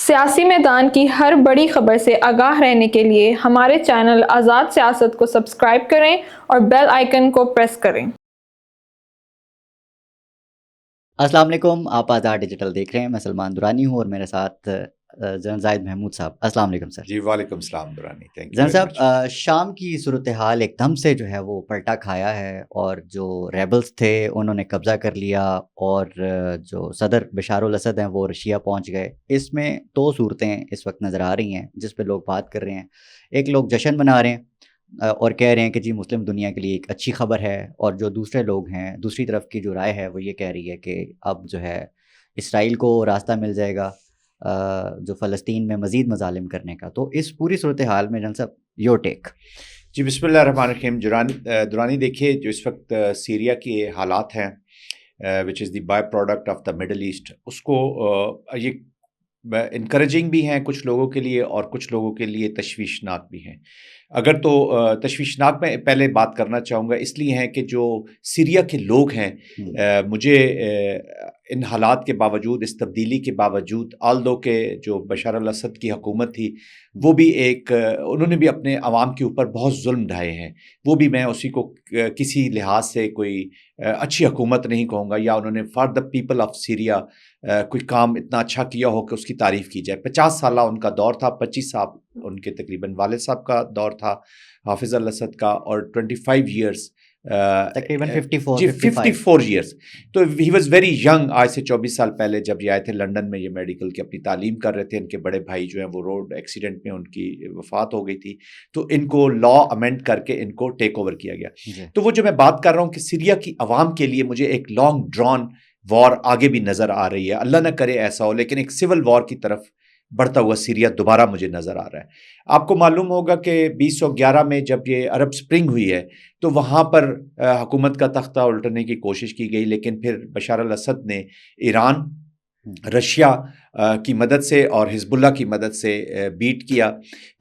سیاسی میدان کی ہر بڑی خبر سے آگاہ رہنے کے لیے ہمارے چینل آزاد سیاست کو سبسکرائب کریں اور بیل آئیکن کو پریس کریں۔ السلام علیکم، آپ آزاد ڈیجیٹل دیکھ رہے ہیں۔ میں سلمان درانی ہوں اور میرے ساتھ جنرل زاہد محمود صاحب۔ السلام علیکم سر۔ جی وعلیکم السلام درانی، تھینک یو جنرل صاحب، شام کی صورتحال ایک دم سے جو ہے وہ پلٹا کھایا ہے، اور جو ریبلز تھے انہوں نے قبضہ کر لیا، اور جو صدر بشار الاسد ہیں وہ رشیا پہنچ گئے۔ اس میں دو صورتیں اس وقت نظر آ رہی ہیں جس پہ لوگ بات کر رہے ہیں۔ ایک لوگ جشن منا رہے ہیں اور کہہ رہے ہیں کہ جی مسلم دنیا کے لیے ایک اچھی خبر ہے، اور جو دوسرے لوگ ہیں، دوسری طرف کی جو رائے ہے وہ یہ کہہ رہی ہے کہ اب جو ہے اسرائیل کو راستہ مل جائے گا جو فلسطین میں مزید مظالم کرنے کا۔ تو اس پوری صورتحال میں جنرل صاحب یور ٹیک۔ جی بسم اللہ الرحمن الرحیم۔ درانی دیکھیے، جو اس وقت سیریا کے حالات ہیں which is the by product of the Middle East, اس کو یہ انکریجنگ بھی ہیں کچھ لوگوں کے لیے اور کچھ لوگوں کے لیے تشویشناک بھی ہیں۔ اگر تو تشویشناک میں پہلے بات کرنا چاہوں گا اس لیے ہیں کہ جو سیریا کے لوگ ہیں، مجھے ان حالات کے باوجود، اس تبدیلی کے باوجود، آلدو کہ جو بشار الاسد کی حکومت تھی وہ بھی انہوں نے بھی اپنے عوام کے اوپر بہت ظلم ڈھائے ہیں، وہ بھی میں اسی کو کسی لحاظ سے کوئی اچھی حکومت نہیں کہوں گا، یا انہوں نے for the people of Syria کوئی کام اتنا اچھا کیا ہو کہ اس کی تعریف کی جائے۔ 50 سالہ ان کا دور تھا، 25 سال ان کے تقریباً والد صاحب کا دور تھا حافظ الاسد کا، اور 25 ایئرس تقریباً 54 ایئرس۔ تو ہی واز ویری ینگ، آج سے 24 سال پہلے جب یہ آئے تھے لنڈن میں، یہ میڈیکل کی اپنی تعلیم کر رہے تھے۔ ان کے بڑے بھائی جو ہیں وہ روڈ ایکسیڈنٹ میں ان کی وفات ہو گئی تھی، تو ان کو لا امینڈ کر کے ان کو ٹیک اوور کیا گیا۔ تو وہ جو میں بات کر رہا ہوں کہ سیریا کی عوام کے لیے مجھے ایک لانگ ڈران وار آگے بھی نظر آ رہی ہے، اللہ نہ کرے ایسا ہو، لیکن ایک سول وار کی طرف بڑھتا ہوا سیریا دوبارہ مجھے نظر آ رہا ہے۔ آپ کو معلوم ہوگا کہ 2011 میں جب یہ عرب سپرنگ ہوئی ہے تو وہاں پر حکومت کا تختہ الٹنے کی کوشش کی گئی، لیکن پھر بشار الاسد نے ایران، رشیا کی مدد سے اور حزب اللہ کی مدد سے بیٹ کیا۔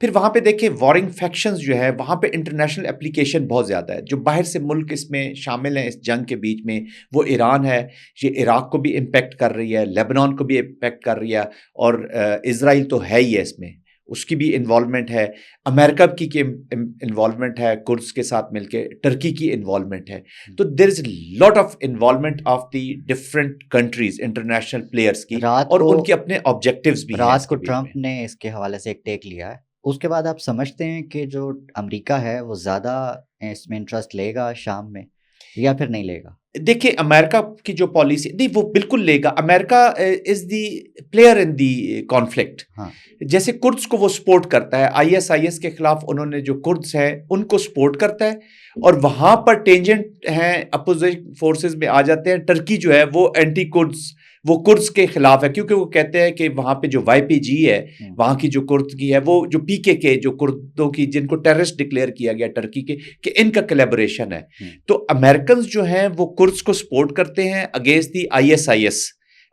پھر وہاں پہ دیکھیں وارنگ فیکشنز جو ہے، وہاں پہ انٹرنیشنل اپلیکیشن بہت زیادہ ہے۔ جو باہر سے ملک اس میں شامل ہیں اس جنگ کے بیچ میں، وہ ایران ہے، یہ عراق کو بھی امپیکٹ کر رہی ہے، لیبنان کو بھی امپیکٹ کر رہی ہے، اور اسرائیل تو ہے ہی ہے اس میں، اس کی بھی انوالومنٹ ہے، امریکہ کی انوالومنٹ ہے، کردز کے ساتھ مل کے ٹرکی کی انوالومنٹ ہے۔ تو there is lot of involvement of the different countries, international players کی، اور ان کے اپنے آبجیکٹیوز بھی ہیں۔ رات کو ٹرمپ نے اس کے حوالے سے ایک ٹیک لیا ہے، اس کے بعد آپ سمجھتے ہیں کہ جو امریکہ ہے وہ زیادہ اس میں انٹرسٹ لے گا شام میں، یا پھر نہیں لے گا؟ دیکھیں امریکہ کی جو پالیسی، نہیں وہ بالکل لے گا۔ امریکہ از the player in the conflict. جیسے کردز کو وہ سپورٹ کرتا ہے، IS کے خلاف انہوں نے جو کردز ہیں ان کو سپورٹ کرتا ہے، اور وہاں پر ٹینجنٹ ہیں، اپوزیشن فورسز میں آ جاتے ہیں۔ ٹرکی جو ہے وہ اینٹی کردز، وہ کردز کے خلاف ہے، کیونکہ وہ کہتے ہیں کہ وہاں پہ جو YPG ہے، وہاں کی جو کردگی ہے، وہ جو PKK جو کردوں کی، جن کو ٹیررسٹ ڈکلیئر کیا گیا ٹرکی کے، کہ ان کا کلیبوریشن ہے۔ تو امریکنز جو ہیں وہ کردز کو سپورٹ کرتے ہیں اگینسٹ دی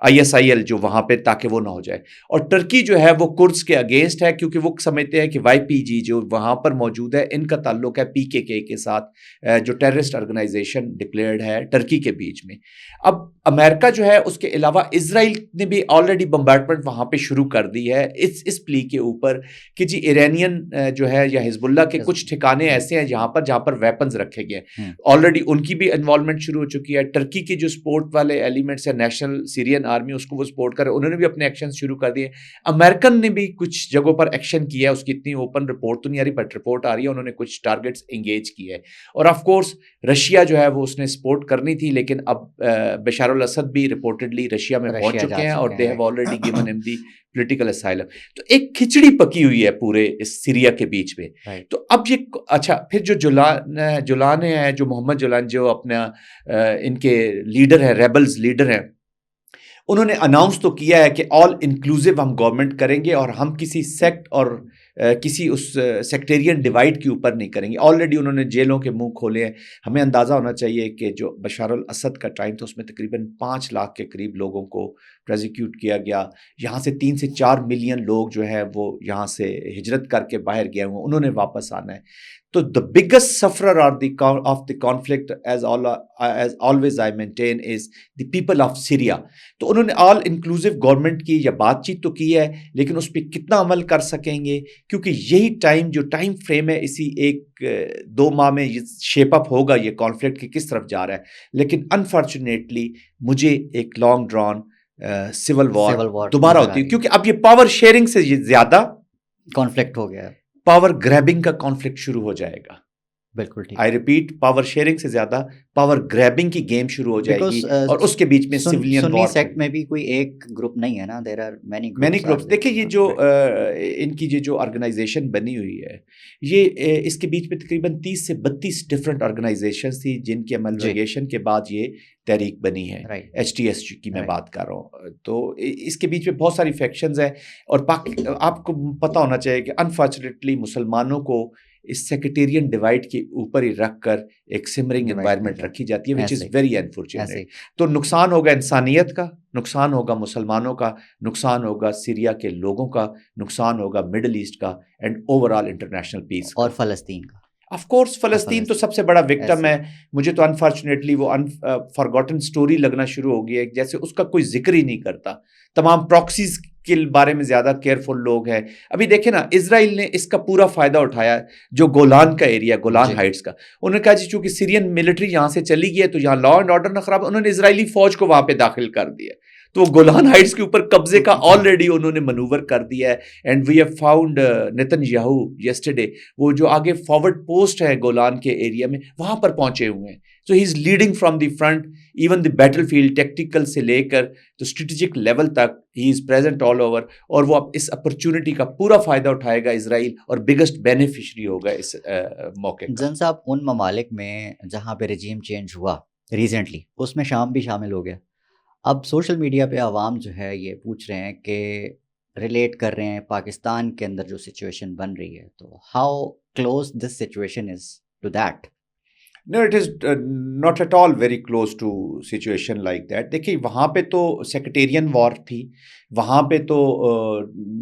ISIL جو وہاں پہ، تاکہ وہ نہ ہو جائے، اور ٹرکی جو ہے وہ کردز کے اگینسٹ ہے، کیونکہ وہ سمجھتے ہیں کہ YPG جو وہاں پر موجود ہے ان کا تعلق ہے PKK کے ساتھ، جو ٹیررسٹ آرگنائزیشن ڈکلیئرڈ ہے ٹرکی کے بیچ میں۔ اب امریکہ جو ہے، اس کے علاوہ اسرائیل نے بھی آلریڈی بمبارڈمنٹ وہاں پہ شروع کر دی ہے اس پلی کے اوپر کہ جی ایرانین جو ہے یا حزب اللہ کے کچھ ٹھکانے ایسے ہیں جہاں پر ویپنز رکھے گئے ہیں، آلریڈی ان کی بھی انوالومنٹ شروع ہو چکی ہے۔ ٹرکی کی جو سپورٹ والے ایلیمنٹس ہیں، نیشنل سیرین آرمی، اس کو وہ سپورٹ کر رہے ہیں، انہوں نے بھی اپنے ایکشن شروع کر دیے۔ امریکن نے بھی کچھ جگہوں پر ایکشن کیا ہے، اس کی اتنی اوپن رپورٹ تو نہیں آ رہی، بٹ رپورٹ آ رہی ہے، انہوں نے کچھ ٹارگٹس انگیج کیے ہے۔ اور آف کورس رشیا جو ہے وہ اس نے سپورٹ کرنی تھی، لیکن اب بشار الاسد بھی رپورٹڈلی رشیا میں پہنچ چکے ہیں، اور they have already given him the political asylum. تو ایک کھچڑی پکی ہوئی ہے پورے اس سیریا کے بیچ میں۔ تو اب یہ اچھا، پھر جو جولان ہیں، جو محمد جولان جو اپنا ان کے لیڈر ہیں، ریبلز لیڈر ہیں، انہوں نے اناؤنس تو کیا ہے کہ آل انکلوسیو ہم گورنمنٹ کریں گے، اور ہم کسی سیکٹ اور کسی اس سیکٹیرین ڈیوائڈ کے اوپر نہیں کریں گے۔ آلریڈی انہوں نے جیلوں کے منہ کھولے ہیں۔ ہمیں اندازہ ہونا چاہیے کہ جو بشار الاسد کا ٹائم تھا اس میں تقریباً 5 لاکھ کے قریب لوگوں کو پروزیکیوٹ کیا گیا۔ یہاں سے 3 سے 4 ملین لوگ جو ہیں وہ یہاں سے ہجرت کر کے باہر گئے ہوئے، انہوں نے واپس آنا ہے۔ تو the biggest sufferer of the conflict as always I maintain is the people of Syria. تو انہوں نے آل انکلوسیو گورنمنٹ کی یا بات چیت تو کی ہے، لیکن اس پہ کتنا عمل کر سکیں گے، کیونکہ یہی ٹائم فریم ہے، اسی 1-2 ماہ میں یہ شیپ اپ ہوگا یہ کانفلکٹ کہ کس طرف جا رہا ہے. لیکن انفارچونیٹلی مجھے ایک لانگ ڈران سول وار دوبارہ ہوتی ہے، کیونکہ اب یہ پاور شیئرنگ سے زیادہ کانفلکٹ ہو گیا، پاور گریبنگ کا کانفلکٹ شروع ہو جائے گا. بالکل ٹھیک. آئی ریپیٹ، پاور شیئرنگ سے زیادہ پاور گریبنگ کی گیم شروع ہو جائے گی، اور اس کے بیچ میں سویلین وار. سیکٹ میں بھی کوئی ایک گروپ نہیں ہے نا، دیر آر مینی گروپس. دیکھیں یہ جو ان کی جو آرگنائزیشن بنی ہوئی ہے، یہ اس کے بیچ میں تقریباً 30 سے 32 ڈفرینٹ آرگنائزیشنز تھی جن کے املگیشن کے بعد یہ تحریک بنی ہے. HTS کی میں بات کر رہا ہوں. تو اس کے بیچ میں بہت ساری فیکشنز ہیں، اور آپ کو پتہ ہونا چاہیے کہ انفارچونیٹلی مسلمانوں کو اس سیکٹیرین ڈیوائڈ کے اوپر ہی رکھ کر ایک سمرنگ انوائرمنٹ رکھی جاتی ہے، وچ از ویری انفارچونیٹ. تو نقصان ہوگا انسانیت کا، نقصان ہوگا مسلمانوں کا، نقصان ہوگا سیریا کے لوگوں کا، نقصان ہوگا مڈل ایسٹ کا، and over all international peace اور فلسطین کا. آف کورس فلسطین تو سب سے بڑا وکٹم ہے. مجھے تو انفارچونیٹلی وہ فارگوٹن سٹوری لگنا شروع ہو گئی ہے، جیسے اس کا کوئی ذکر ہی نہیں کرتا. تمام پراکسیز کے بارے میں زیادہ کیئرفل لوگ ہیں. ابھی دیکھیں نا، اسرائیل نے اس کا پورا فائدہ اٹھایا، جو گولان کا ایریا، گولان ہائٹس کا. انہوں نے کہا جی چونکہ سیرین ملٹری یہاں سے چلی گئی ہے تو یہاں لا اینڈ آرڈر نہ خراب، انہوں نے اسرائیلی فوج کو وہاں پہ داخل کر دیا. تو وہ گولان ہائٹس کے اوپر قبضے کا آلریڈی انہوں نے منوور کر دیا ہے. And we have found Netanyahu yesterday, وہ جو آگے فارورڈ پوسٹ ہے گولان کے ایریا میں، وہاں پر پہنچے ہوئے ہیں. So he is leading from the front, even the battlefield, tactical سے لے کر تو اسٹریٹجک لیول تک ہی از پریزنٹ آل اوور. اور وہ اب اس اپرچونٹی کا پورا فائدہ اٹھائے گا اسرائیل، اور بگیسٹ بینیفیشری ہوگا اس موقع. جن صاحب، ان ممالک میں جہاں پہ رجیم چینج ہوا ریسنٹلی، اس میں شام بھی شامل ہو گیا. اب سوشل میڈیا پہ عوام جو ہے یہ پوچھ رہے ہیں کہ ریلیٹ کر رہے ہیں پاکستان کے اندر جو سچویشن بن رہی ہے، تو how close this situation is to that. No, it is not at all very close to situation like that. دیکھیے وہاں پہ تو سیکٹیرین وار تھی، وہاں پہ تو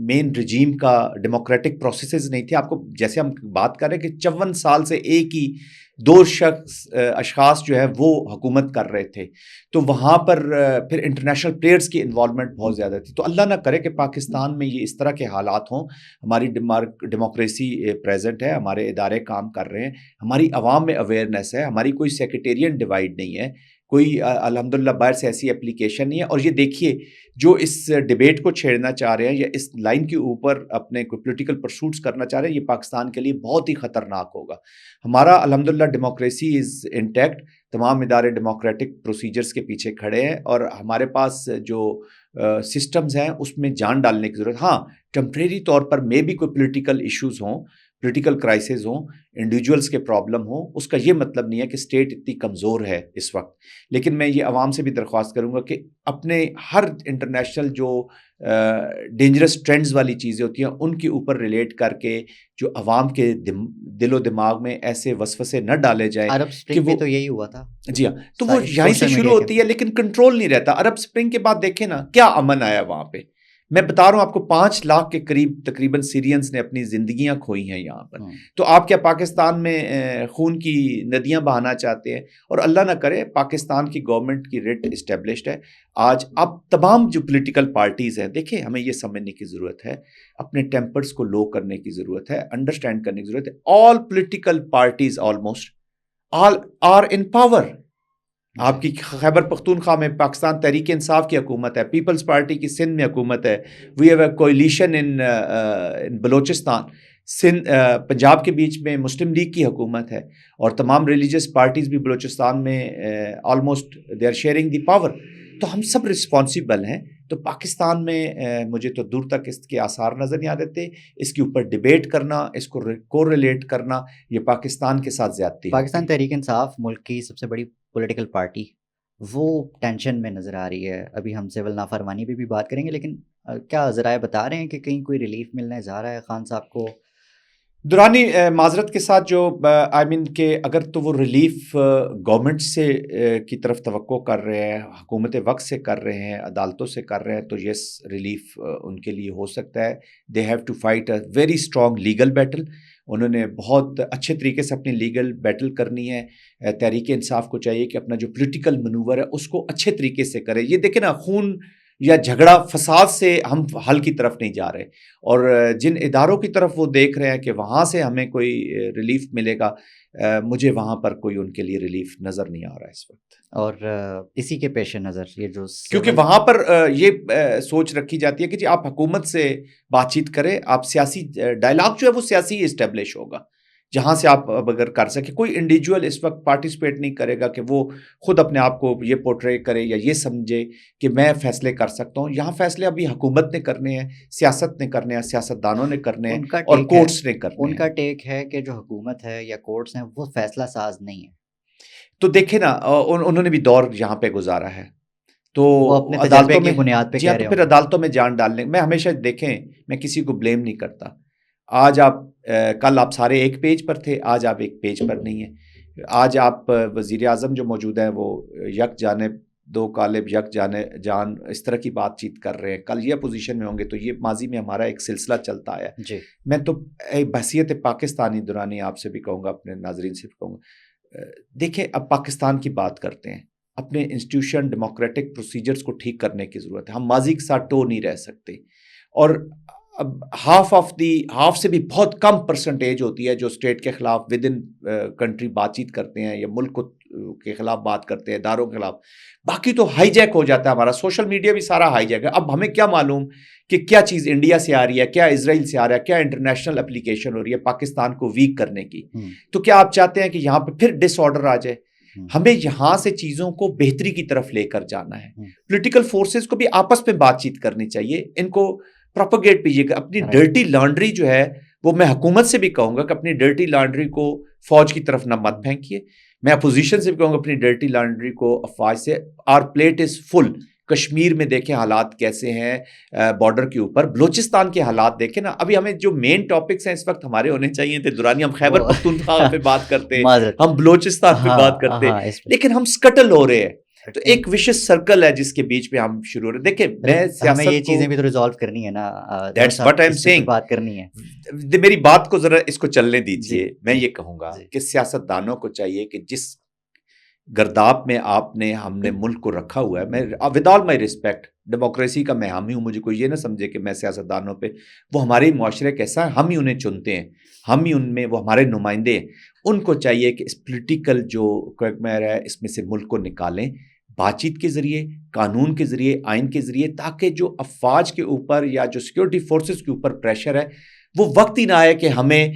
مین رجیم کا ڈیموکریٹک پروسیسز نہیں تھے. آپ کو جیسے ہم بات کر رہے ہیں کہ 54 سال سے ایک ہی 2 اشخاص جو ہے وہ حکومت کر رہے تھے. تو وہاں پر پھر انٹرنیشنل پلیئرز کی انوالومنٹ بہت زیادہ تھی. تو اللہ نہ کرے کہ پاکستان میں یہ اس طرح کے حالات ہوں. ہماری ڈیموکریسی پریزنٹ ہے، ہمارے ادارے کام کر رہے ہیں، ہماری عوام میں اویئرنیس ہے، ہماری کوئی سیکٹیرین ڈیوائڈ نہیں ہے، کوئی الحمدللہ باہر سے ایسی اپلیکیشن نہیں ہے. اور یہ دیکھیے جو اس ڈیبیٹ کو چھیڑنا چاہ رہے ہیں یا اس لائن کے اوپر اپنے کوئی پولیٹیکل پرسوٹس کرنا چاہ رہے ہیں، یہ پاکستان کے لیے بہت ہی خطرناک ہوگا. ہمارا الحمدللہ ڈیموکریسی از انٹیکٹ، تمام ادارے ڈیموکریٹک پروسیجرز کے پیچھے کھڑے ہیں، اور ہمارے پاس جو سسٹمز ہیں اس میں جان ڈالنے کی ضرورت. ہاں ٹیمپریری طور پر میں بھی کوئی پولیٹیکل ایشوز ہوں، پولیٹیکل کرائسز ہوں، انڈیویجولس کے پرابلم ہوں، اس کا یہ مطلب نہیں ہے کہ اسٹیٹ اتنی کمزور ہے اس وقت. لیکن میں یہ عوام سے بھی درخواست کروں گا کہ اپنے ہر انٹرنیشنل جو ڈینجرس ٹرینڈز والی چیزیں ہوتی ہیں ان کے اوپر ریلیٹ کر کے جو عوام کے دل و دماغ میں ایسے وسوسے نہ ڈالے جائیں. عرب اسپرنگ بھی تو یہی ہوا تھا. جی ہاں، تو وہ یہیں سے شروع ہوتی ہے لیکن کنٹرول نہیں رہتا. عرب اسپرنگ کے بعد دیکھیں نا کیا امن آیا وہاں پہ. میں بتا رہا ہوں آپ کو 5 لاکھ کے قریب تقریباً سیرینز نے اپنی زندگیاں کھوئی ہیں یہاں پر. تو آپ کیا پاکستان میں خون کی ندیاں بہانا چاہتے ہیں؟ اور اللہ نہ کرے پاکستان کی گورنمنٹ کی ریٹ اسٹیبلشڈ ہے آج. اب تمام جو پولیٹیکل پارٹیز ہیں، دیکھیں ہمیں یہ سمجھنے کی ضرورت ہے، اپنے ٹیمپرز کو لو کرنے کی ضرورت ہے، انڈرسٹینڈ کرنے کی ضرورت ہے. All political parties almost all are in power. آپ کی خیبر پختونخوا میں پاکستان تحریک انصاف کی حکومت ہے، پیپلز پارٹی کی سندھ میں حکومت ہے، وی ہیو اے کولیشن ان بلوچستان. پنجاب کے بیچ میں مسلم لیگ کی حکومت ہے، اور تمام ریلیجیس پارٹیز بھی بلوچستان میں almost they are sharing the power. تو ہم سب رسپانسیبل ہیں. تو پاکستان میں مجھے تو دور تک اس کے آثار نظر نہیں آتے. اس کے اوپر ڈیبیٹ کرنا، اس کو کو ریلیٹ کرنا، یہ پاکستان کے ساتھ زیادتی ہے. پاکستان تحریک انصاف ملک کی سب سے بڑی پولیٹیکل پارٹی، وہ ٹینشن میں نظر آ رہی ہے. ابھی ہم سول نافرمانی پہ بھی بات کریں گے، لیکن کیا ذرائع بتا رہے ہیں کہ کہیں کوئی ریلیف ملنے جا رہا ہے خان صاحب کو؟ درانی معذرت کے ساتھ جو آئی مین کہ اگر تو وہ ریلیف گورنمنٹ سے کی طرف توقع کر رہے ہیں، حکومت وقت سے کر رہے ہیں، عدالتوں سے کر رہے ہیں، تو یس ریلیف ان کے لیے ہو سکتا ہے. They have to fight a very strong legal battle. انہوں نے بہت اچھے طریقے سے اپنی لیگل بیٹل کرنی ہے. تحریک انصاف کو چاہیے کہ اپنا جو پولیٹیکل منور ہے اس کو اچھے طریقے سے کرے. یہ دیکھیں نا، خون یا جھگڑا فساد سے ہم حل کی طرف نہیں جا رہے، اور جن اداروں کی طرف وہ دیکھ رہے ہیں کہ وہاں سے ہمیں کوئی ریلیف ملے گا، مجھے وہاں پر کوئی ان کے لیے ریلیف نظر نہیں آ رہا ہے اس وقت. اور اسی کے پیش نظر یہ جو کیونکہ وہاں پر یہ سوچ رکھی جاتی ہے کہ جی آپ حکومت سے بات چیت کریں، آپ سیاسی ڈائلاگ جو ہے وہ سیاسی اسٹیبلش ہوگا جہاں سے آپ اگر کر سکے. کوئی انڈیویجول اس وقت پارٹیسپیٹ نہیں کرے گا کہ وہ خود اپنے آپ کو یہ پورٹرے کرے یا یہ سمجھے کہ میں فیصلے کر سکتا ہوں. یہاں فیصلے ابھی حکومت نے کرنے ہیں، سیاست نے کرنے ہیں، سیاستدانوں نے کرنے ہیں، اور کورٹس نے کرنے ہیں. ان کا ٹیک ہے کہ جو حکومت ہے یا کورٹس ہیں وہ فیصلہ ساز نہیں ہے. تو دیکھیں نا، انہوں نے بھی دور یہاں پہ گزارا ہے، تو عدالتوں میں بنیاد پہ جی ہاں، تو پھر عدالتوں میں جان ڈالنے. میں ہمیشہ دیکھیں، میں کسی کو بلیم نہیں کرتا. آج آپ کل آپ سارے ایک پیج پر تھے، آج آپ ایک پیج پر نہیں ہیں. آج آپ وزیر اعظم جو موجود ہیں وہ یک جانب دو کالب یک جان اس طرح کی بات چیت کر رہے ہیں. کل یہ پوزیشن میں ہوں گے، تو یہ ماضی میں ہمارا ایک سلسلہ چلتا آیا. جی میں تو بحیثیت پاکستانی درانی آپ سے بھی کہوں گا، اپنے ناظرین سے بھی کہوں گا، دیکھیں اب پاکستان کی بات کرتے ہیں، اپنے انسٹیٹیوشن ڈیموکریٹک پروسیجرز کو ٹھیک کرنے کی ضرورت ہے. ہم ماضی کے ساتھ ٹو نہیں رہ سکتے. اور اب ہاف سے بھی بہت کم پرسنٹیج ہوتی ہے جو اسٹیٹ کے خلاف ود ان کنٹری بات چیت کرتے ہیں یا ملک کے خلاف بات کرتے ہیں، اداروں کے خلاف. باقی تو ہائی جیک ہو جاتا ہے ہمارا. سوشل میڈیا بھی سارا ہائی جیک ہے. اب ہمیں کیا معلوم کہ کیا چیز انڈیا سے آ رہی ہے، کیا اسرائیل سے آ رہا ہے، کیا انٹرنیشنل اپلیکیشن ہو رہی ہے پاکستان کو ویک کرنے کی. تو کیا آپ چاہتے ہیں کہ یہاں پہ پھر ڈس آرڈر آ جائے؟ ہمیں یہاں سے چیزوں کو بہتری کی طرف لے کر جانا ہے. پولیٹیکل فورسز کو بھی آپس میں بات چیت کرنی چاہیے. ان کو پروپیگیٹ بھی یہ کہ اپنی ڈرٹی لانڈری جو ہے وہ میں حکومت سے بھی کہوں گا کہ اپنی ڈرٹی لانڈری کو فوج کی طرف نہ مت پھینکیے. میں اپوزیشن سے بھی کہوں گا اپنی ڈرٹی لانڈری کو افواج سے. آر پلیٹ از فل. کشمیر میں دیکھیں حالات کیسے ہیں، بارڈر کے اوپر بلوچستان کے حالات دیکھیں نا. ابھی ہمیں جو مین ٹاپکس ہیں اس وقت ہمارے ہونے چاہیے تھے درانی. ہم خیبر پختونخوا پہ بات کرتے، ہم بلوچستان پہ بات کرتے، لیکن ہم سکٹل ہو رہے ہیں. تو ایک وشس سرکل ہے جس کے بیچ میں ہم شروع ہو رہے. دیکھیں ہمیں یہ چیزیں بھی تو ریزالو کرنی ہے نا. That's what I am seeing. بات کرنی ہے. میری بات کو ذرا اس کو چلنے دیجئے. میں یہ کہوں گا کہ سیاست دانوں کو چاہیے کہ جس گرداب میں ہم نے ملک کو رکھا ہوا ہے، میں with all my respect democracy کا میں حامی ہوں. مجھے کوئی یہ نہ سمجھے کہ میں سیاست دانوں پہ، وہ ہمارے معاشرے کیسا ہے، ہم ہی انہیں چنتے ہیں، ہم ہی ان میں، وہ ہمارے نمائندے ہیں. ان کو چاہیے کہ اس پولیٹیکل جو کوئگمیر ہے اس میں سے ملک کو نکالیں، بات چیت کے ذریعے، قانون کے ذریعے، آئین کے ذریعے، تاکہ جو افواج کے اوپر یا جو سیکورٹی فورسز کے اوپر پریشر ہے وہ وقت ہی نہ آئے کہ ہمیں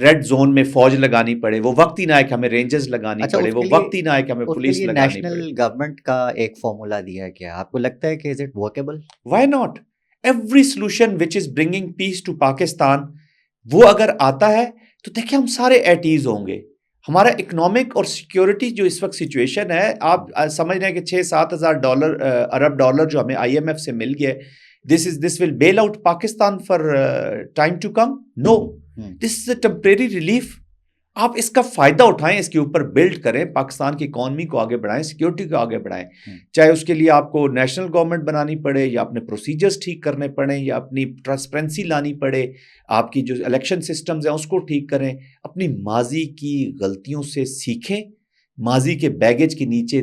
ریڈ زون میں فوج لگانی پڑے، وہ وقت ہی نہ آئے کہ ہمیں رینجرز لگانی پڑے، وہ وقت ہی نہ آئے کہ ہمیں پولیس لگانی پڑے. نیشنل گورنمنٹ کا ایک فارمولا دیا ہے، کیا آپ کو لگتا ہے کہ is it workable? Why not? Every solution which is bringing peace to Pakistan, وہ اگر آتا ہے تو دیکھیں ہم سارے ایٹ ایز ہوں گے. ہمارا اکنامک اور سیکیورٹی جو اس وقت سچویشن ہے، آپ سمجھ رہے ہیں کہ 6-7 ہزار ارب ڈالر جو ہمیں آئی ایم ایف سے مل گئے، this will bail out Pakistan for time to come? No. This is a temporary relief. آپ اس کا فائدہ اٹھائیں، اس کے اوپر بلڈ کریں، پاکستان کی اکانومی کو آگے بڑھائیں، سیکیورٹی کو آگے بڑھائیں. چاہے اس کے لیے آپ کو نیشنل گورنمنٹ بنانی پڑے، یا اپنے پروسیجرز ٹھیک کرنے پڑیں، یا اپنی ٹرانسپیرنسی لانی پڑے، آپ کی جو الیکشن سسٹمز ہیں اس کو ٹھیک کریں. اپنی ماضی کی غلطیوں سے سیکھیں، ماضی کے بیگیج کے نیچے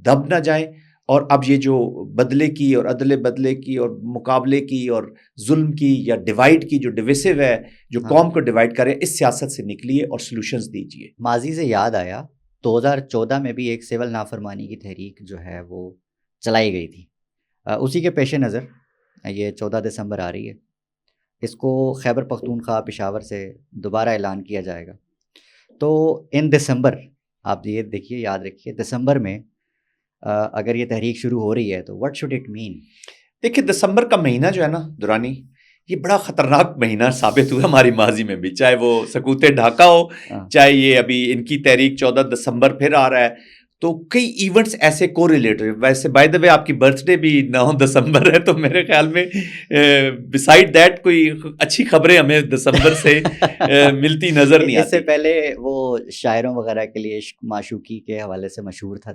دب نہ جائیں. اور اب یہ جو بدلے کی اور عدل بدلے کی اور مقابلے کی اور ظلم کی یا ڈیوائڈ کی جو ڈویسو ہے، جو قوم کو ڈیوائڈ کرے، اس سیاست سے نکلیے اور سلوشنز دیجیے. ماضی سے یاد آیا 2014 میں بھی ایک سول نافرمانی کی تحریک جو ہے وہ چلائی گئی تھی. اسی کے پیش نظر یہ 14 دسمبر آ رہی ہے، اس کو خیبر پختونخوا پشاور سے دوبارہ اعلان کیا جائے گا. تو ان دسمبر آپ یہ دیکھیے، یاد رکھیے، دسمبر میں اگر یہ تحریک شروع ہو رہی ہے تو واٹ شوڈ اٹ مین؟ دیکھیں دسمبر کا مہینہ جو ہے نا درانی، یہ بڑا خطرناک مہینہ ثابت ہوا ہماری ماضی میں بھی، چاہے وہ سکوت ڈھاکہ ہو، چاہے یہ ابھی ان کی تحریک 14 دسمبر پھر آ رہا ہے. تو کئی ایونٹس ایسے کو ریلیٹڈ. ویسے بائی دا وے آپ کی برتھ ڈے بھی 9 دسمبر ہے, تو میرے خیال میں بسائڈ دیٹ کوئی اچھی خبریں ہمیں دسمبر سے ملتی نظر نہیں آتی. اس سے پہلے وہ شاعروں وغیرہ کے لیے عشق معشوقی کے حوالے سے مشہور تھا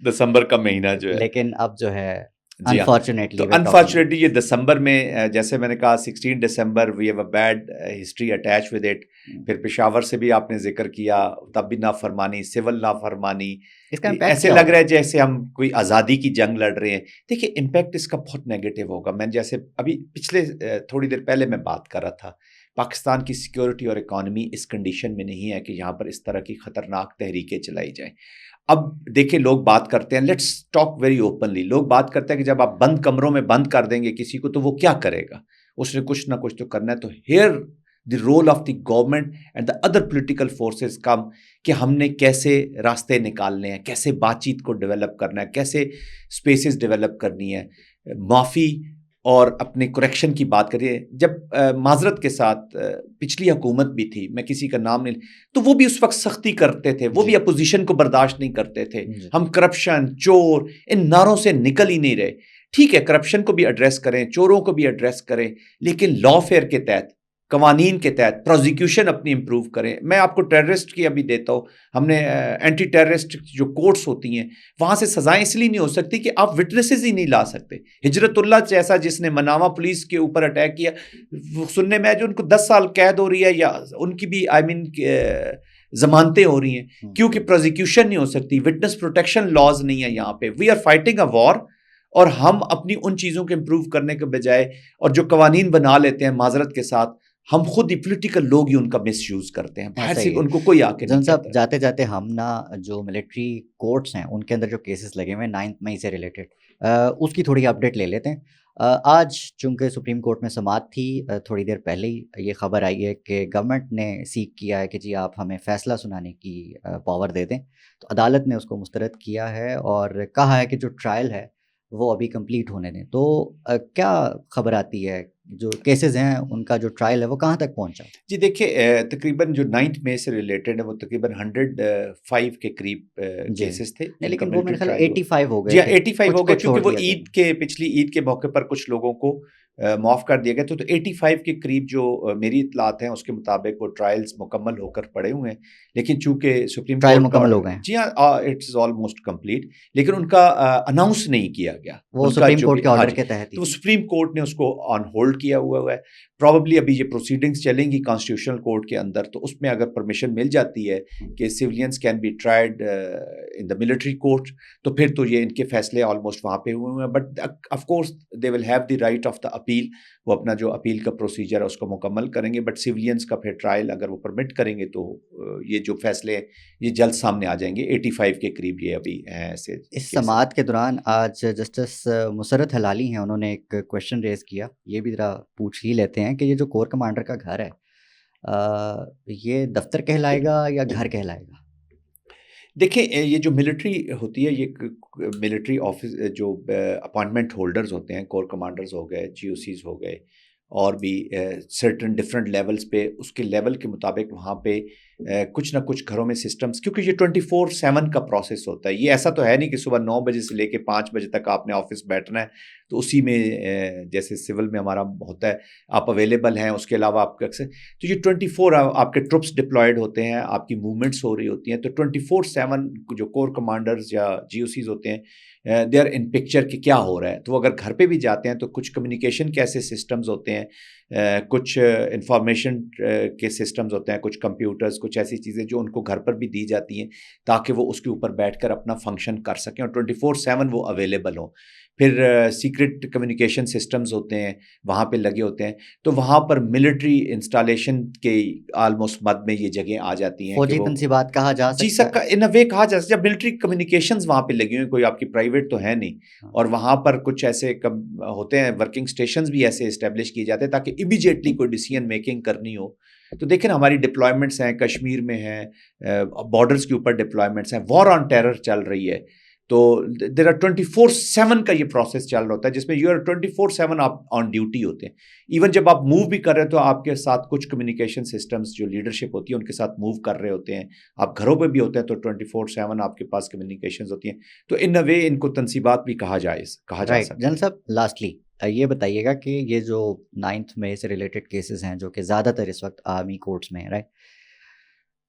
دسمبر کا مہینہ جو ہے, لیکن اب جو ہے انفارچونیٹلی یہ دسمبر میں, جیسے میں نے کہا 16 December we have a bad history attach with it. پھر پشاور سے بھی آپ نے ذکر کیا, تب بھی نافرمانی, سول نافرمانی, ایسے لگ رہا ہے جیسے ہم کوئی آزادی کی جنگ لڑ رہے ہیں. دیکھیے امپیکٹ اس کا بہت نیگیٹو ہوگا. میں جیسے ابھی پچھلے تھوڑی دیر پہلے میں بات کر رہا تھا, پاکستان کی سیکیورٹی اور اکانومی اس کنڈیشن میں نہیں ہے کہ یہاں پر اس طرح کی خطرناک تحریکیں چلائی جائیں. اب دیکھیں لوگ بات کرتے ہیں, لیٹس ٹاک ویری اوپنلی, لوگ بات کرتے ہیں کہ جب آپ بند کمروں میں بند کر دیں گے کسی کو تو وہ کیا کرے گا, اس نے کچھ نہ کچھ تو کرنا ہے. تو here the role of the government and the other political forces come, کہ ہم نے کیسے راستے نکالنے ہیں, کیسے بات چیت کو ڈیولپ کرنا ہے, کیسے اسپیسز ڈیولپ کرنی ہے. معافی اور اپنے کریکشن کی بات کریے. جب معذرت کے ساتھ پچھلی حکومت بھی تھی, میں کسی کا نام نہیں, تو وہ بھی اس وقت سختی کرتے تھے, وہ بھی اپوزیشن کو برداشت نہیں کرتے تھے. ہم کرپشن, چور, ان نعروں سے نکل ہی نہیں رہے. ٹھیک ہے, کرپشن کو بھی ایڈریس کریں, چوروں کو بھی ایڈریس کریں, لیکن لا فیئر کے تحت, قوانین کے تحت پروزیکیوشن اپنی امپروو کریں. میں آپ کو ٹیررسٹ کی ابھی دیتا ہوں, ہم نے اینٹی ٹیررسٹ جو کورٹس ہوتی ہیں وہاں سے سزائیں اس لیے نہیں ہو سکتی کہ آپ وٹنسز ہی نہیں لا سکتے. ہجرت اللہ جیسا جس نے مناوا پولیس کے اوپر اٹیک کیا, سننے میں جو ان کو 10 سال قید ہو رہی ہے, یا ان کی بھی ضمانتیں ہو رہی ہیں, کیونکہ پروزیکیوشن نہیں ہو سکتی, وٹنس پروٹیکشن لاز نہیں ہے یہاں پہ. وی آر فائٹنگ اے وار, اور ہم اپنی ان چیزوں کو امپروو کرنے کے بجائے, اور جو قوانین بنا لیتے ہیں معذرت کے ساتھ, ہم خود ہی پولیٹیکل لوگ ہی ان کا مس یوز کرتے ہیں. باہر سے ان کو کوئی آ کے جن صاحب جاتے جاتے ہم نا جو ملٹری کورٹس ہیں ان کے اندر جو کیسز لگے ہوئے ہیں 9 مئی سے ریلیٹڈ, اس کی تھوڑی اپڈیٹ لے لیتے ہیں. آج چونکہ سپریم کورٹ میں سماعت تھی, تھوڑی دیر پہلے ہی یہ خبر آئی ہے کہ گورنمنٹ نے سیک کیا ہے کہ جی آپ ہمیں فیصلہ سنانے کی پاور دے دیں. تو عدالت نے اس کو مسترد کیا ہے اور کہا ہے کہ جو ٹرائل ہے وہ ابھی کمپلیٹ ہونے دیں. تو کیا خبر آتی ہے, جو کیسز ہیں ان کا جو ٹرائل ہے وہ کہاں تک پہنچا؟ جی دیکھیے, تقریباً جو 9 مئی سے ریلیٹڈ ہے وہ تقریباً 105 کے قریب کیسز تھے, لیکن وہ میرے خیال 85 ہو گئے. جی ہاں 85 ہو گئے, کیونکہ وہ عید کے پچھلی عید کے موقع پر کچھ لوگوں کو معاف کر دیا گیا. تو 85 کے قریب جو میری اطلاعات ہیں اس کے مطابق وہ ٹرائلز مکمل ہو کر پڑے ہوئے ہیں. لیکن چونکہ سپریم ٹرائل مکمل ہو گئے ہیں, جی ہاں اٹس آلموسٹ کمپلیٹ, لیکن ان کا اناؤنس نہیں کیا گیا, وہ سپریم کورٹ کے آرڈر کے تحت. تو سپریم کورٹ نے اس کو آن ہولڈ کیا ہوا ہے. پرابیبلی ابھی یہ پروسیڈنگز چلیں گی کانسٹیٹیوشنل کورٹ کے اندر, تو اس میں اگر پرمیشن مل جاتی ہے کہ civilians can be tried in the military court, تو پھر تو یہ ان کے فیصلے آلموسٹ وہاں پہ ہوئے ہیں. But of course they will have the right of the appeal, وہ اپنا جو اپیل کا پروسیجر ہے اس کو مکمل کریں گے. بٹ سیولینز کا پھر ٹرائل اگر وہ پرمٹ کریں گے تو یہ جو فیصلے ہیں یہ جلد سامنے آ جائیں گے. 85 کے قریب یہ ابھی ہیں ایسے. اس سماعت کے دوران آج جسٹس مسرت ہلالی ہیں, انہوں نے ایک کویشچن ریز کیا, یہ بھی ذرا پوچھ ہی لیتے ہیں کہ یہ جو کور کمانڈر کا گھر ہے یہ دفتر کہلائے گا یا گھر کہلائے گا؟ دیکھیں یہ جو ملٹری ہوتی ہے, یہ ملٹری آفس جو اپوائنٹمنٹ ہولڈرز ہوتے ہیں, کور کمانڈرز ہو گئے, جی او سیز ہو گئے, اور بھی سرٹن ڈفرینٹ لیولز پہ, اس کے لیول کے مطابق وہاں پہ کچھ نہ کچھ گھروں میں سسٹمز, کیونکہ یہ 24/7 کا پروسیس ہوتا ہے. یہ ایسا تو ہے نہیں کہ صبح 9 بجے سے لے کے 5 بجے تک آپ نے آفس بیٹھنا ہے, تو اسی میں جیسے سول میں ہمارا ہوتا ہے آپ اویلیبل ہیں, اس کے علاوہ آپ اکثر, تو یہ 24 آپ کے ٹروپس ڈپلائڈ ہوتے ہیں, آپ کی موومنٹس ہو رہی ہوتی ہیں. تو 24/7 جو کور کمانڈرز یا جی او سیز ہوتے ہیں دے آر ان پکچر کہ کیا ہو رہا ہے. تو اگر گھر پہ بھی جاتے ہیں تو کچھ کمیونیکیشن کے ایسے سسٹمز ہوتے ہیں, کچھ انفارمیشن کے سسٹمز ہوتے ہیں, کچھ کمپیوٹرز, کچھ ایسی چیزیں جو ان کو گھر پر بھی دی جاتی ہیں تاکہ وہ اس کے اوپر بیٹھ کر اپنا فنکشن کر سکیں اور 24/7 وہ اویلیبل ہوں. پھر سیکرٹ کمیونیکیشن سسٹمز ہوتے ہیں وہاں پہ لگے ہوتے ہیں, تو وہاں پر ملٹری انسٹالیشن کے آلموسٹ مد میں یہ جگہیں آ جاتی ہیں. فوجی تنصیبات کہا جا سکتا ہے, جی سر ان اے وے کہا جا سکتا ہے. جب ملٹری کمیونیکیشنز وہاں پہ لگی ہوئی, کوئی آپ کی پرائیویٹ تو ہے نہیں, اور وہاں پر کچھ ایسے ہوتے ہیں ورکنگ اسٹیشنز بھی ایسے اسٹیبلش کیے جاتے ہیں تاکہ امیجیٹلی کوئی ڈیسیژن میکنگ کرنی ہو. تو دیکھیں ہماری ڈپلائمنٹس ہیں, کشمیر میں ہیں, بارڈرز کے اوپر ڈپلائمنٹس ہیں, وار آن ٹیرر چل رہی ہے, تو دیر آر 24/7 کا یہ پروسیس چل رہا ہوتا ہے جس میں یو آر 24/7 آپ آن ڈیوٹی ہوتے ہیں. ایون جب آپ موو بھی کر رہے ہیں تو آپ کے ساتھ کچھ کمیونیکیشن سسٹمز جو لیڈرشپ ہوتی ہے ان کے ساتھ موو کر رہے ہوتے ہیں, آپ گھروں پہ بھی ہوتے ہیں تو 24/7 آپ کے پاس کمیونیکیشنز ہوتی ہیں. تو ان اے وے ان کو تنصیبات بھی کہا جا سکتا ہے. جنرل صاحب لاسٹلی یہ بتائیے گا کہ یہ جو 9 مئی سے ریلیٹڈ کیسز ہیں جو کہ زیادہ تر اس وقت آرمی کورٹس میں ہیں, رائٹ,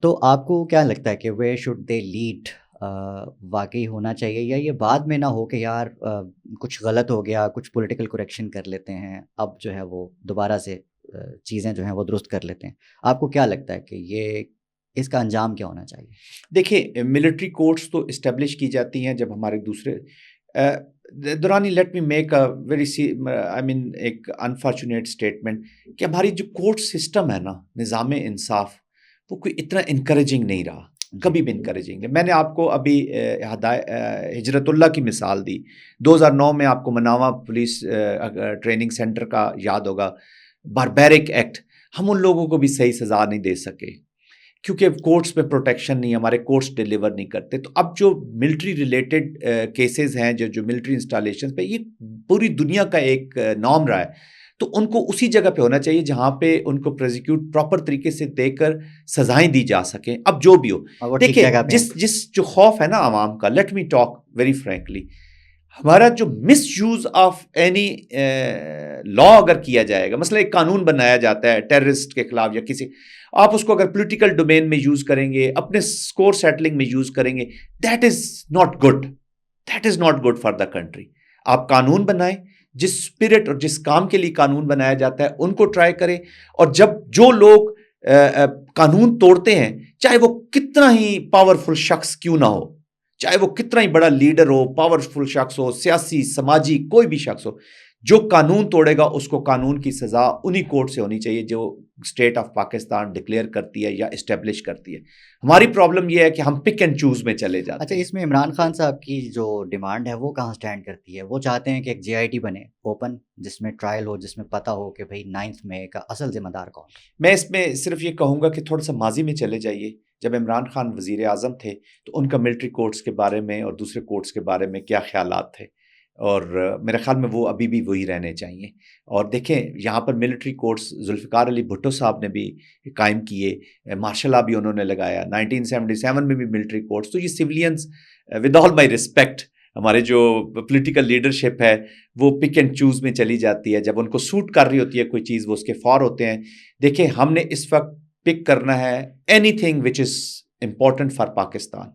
تو آپ کو کیا لگتا ہے کہ وے شوڈ دے لیڈ, واقعی ہونا چاہیے یا یہ بعد میں نہ ہو کہ یار کچھ غلط ہو گیا, کچھ پولیٹیکل کریکشن کر لیتے ہیں, اب جو ہے وہ دوبارہ سے چیزیں جو ہیں وہ درست کر لیتے ہیں؟ آپ کو کیا لگتا ہے کہ یہ اس کا انجام کیا ہونا چاہیے؟ دیکھیں ملٹری کورٹس تو اسٹیبلش کی جاتی ہیں جب ہمارے دوسرے Durrani, let me make a very I mean ایک انفارچونیٹ اسٹیٹمنٹ کہ ہماری جو کورٹ سسٹم ہے نا, نظام انصاف, وہ کوئی اتنا انکریجنگ نہیں رہا, کبھی بھی انکریجنگ نہیں. میں نے آپ کو ابھی ہجرت اللہ کی مثال دی. 2009 میں آپ کو مناوا پولیس ٹریننگ سینٹر کا یاد ہوگا, باربیرک ایکٹ. ہم ان لوگوں کو بھی صحیح سزا نہیں دے سکے کیونکہ کورٹس میں پروٹیکشن نہیں, ہمارے کورٹس ڈیلیور نہیں کرتے. تو اب جو ملٹری ریلیٹڈ کیسز ہیں, جو ملٹری انسٹالیشن پہ, یہ پوری دنیا کا ایک نارم رہا ہے. تو ان کو اسی جگہ پہ ہونا چاہیے جہاں پہ ان کو پروزیکیوٹ پراپر طریقے سے دے کر سزائیں دی جا سکیں. اب جو بھی ہو, دیکھیں جس جو خوف ہے نا عوام کا, let me talk very frankly, ہمارا جو مس یوز آف اینی لا اگر کیا جائے گا, مثلا ایک قانون بنایا جاتا ہے ٹیررسٹ کے خلاف یا کسی, آپ اس کو اگر پولیٹیکل ڈومین میں یوز کریں گے, اپنے اسکور سیٹلنگ میں یوز کریں گے, that is not good, that is not good for the country. آپ قانون بنائیں, جس اسپرٹ اور جس کام کے لیے قانون بنایا جاتا ہے ان کو ٹرائی کریں, اور جب جو لوگ قانون توڑتے ہیں, چاہے وہ کتنا ہی پاورفل شخص کیوں نہ ہو, چاہے وہ کتنا ہی بڑا لیڈر ہو, پاورفل شخص ہو, سیاسی سماجی کوئی بھی شخص ہو, جو قانون توڑے گا اس کو قانون کی سزا انہی کورٹ سے ہونی چاہیے جو اسٹیٹ آف پاکستان ڈکلیئر کرتی ہے یا اسٹیبلش کرتی ہے. ہماری پرابلم یہ ہے کہ ہم پک اینڈ چوز میں چلے جاتے ہیں. اچھا, اس میں عمران خان صاحب کی جو ڈیمانڈ ہے وہ کہاں سٹینڈ کرتی ہے؟ وہ چاہتے ہیں کہ ایک JIT بنے اوپن, جس میں ٹرائل ہو, جس میں پتہ ہو کہ بھئی 9 مئی کا اصل ذمہ دار کون. میں اس میں صرف یہ کہوں گا کہ تھوڑا سا ماضی میں چلے جائیے. جب عمران خان وزیر اعظم تھے تو ان کا ملٹری کورٹس کے بارے میں اور دوسرے کورٹس کے بارے میں کیا خیالات تھے, اور میرے خیال میں وہ ابھی بھی وہی رہنے چاہیے. اور دیکھیں یہاں پر ملٹری کورٹس ذوالفقار علی بھٹو صاحب نے بھی قائم کیے, مارشل لا بھی انہوں نے لگایا 1977 میں بھی ملٹری کورٹس. تو یہ سولینز ود آل مائی رسپیکٹ, ہمارے جو پولیٹیکل لیڈرشپ ہے وہ پک اینڈ چوز میں چلی جاتی ہے. جب ان کو سوٹ کر رہی ہوتی ہے کوئی چیز, وہ اس کے فار ہوتے ہیں. دیکھیں ہم نے اس وقت پک کرنا ہے any thing which is important for Pakistan.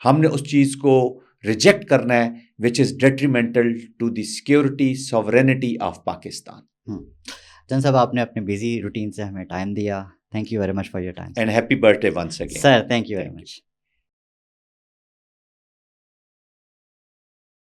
ہم نے اس چیز کو ریجیکٹ کرنا ہے which is detrimental to the security sovereignty of Pakistan. جن صاحب آپ نے اپنے بیزی روٹین سے ہمیں ٹائم دیا. Thank you very much for your time. And happy birthday once again. Sir, thank you very much.